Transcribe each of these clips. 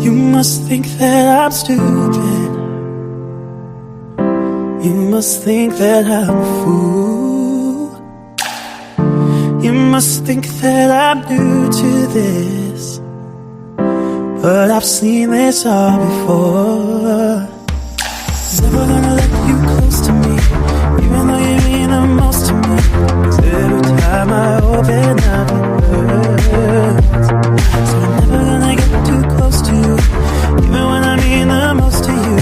You must think that I'm stupid. You must think that I'm a fool. You must think that I'm new to this, but I've seen this all before. Never gonna let you close to me, even though you mean the most to me. 'Cause every time I open up it hurts. So I'm never gonna get too close to you, even when I mean the most to you,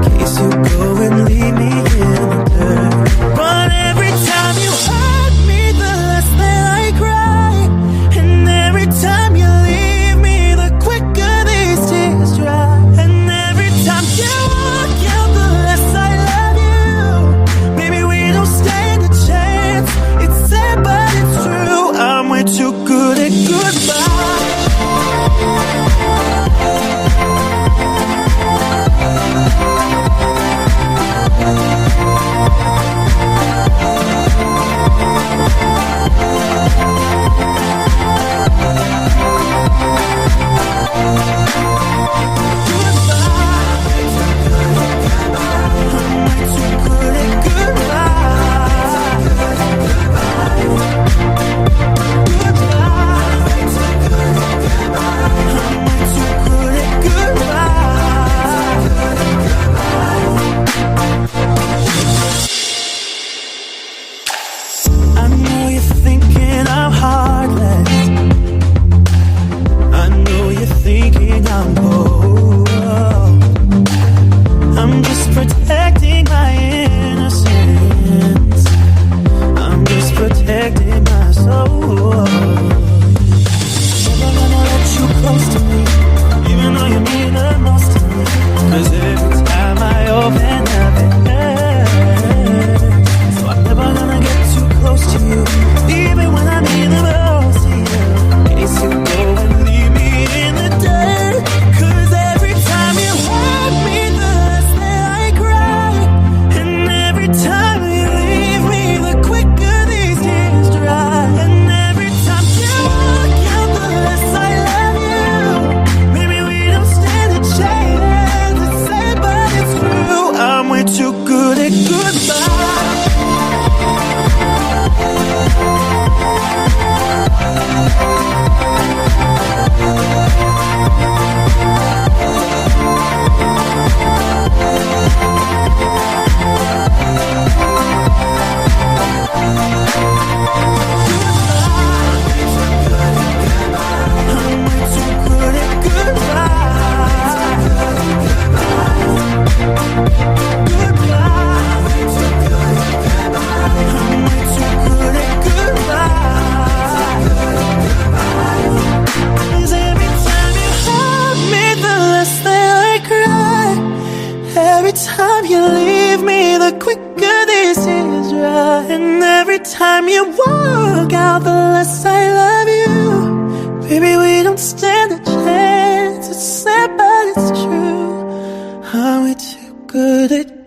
in case you go and leave me in the dirt. But every time you hurt me, the less that I cry. And every time you leave me, the quicker these tears dry. And every time you walk out, the less I love you. Maybe we don't stand a chance. It's sad but it's true, I'm way too good at goodbye. Every time you leave me, the quicker this is dry. And every time you walk out, the less I love you. Baby, we don't stand a chance. It's sad, but it's true. I'm way too good at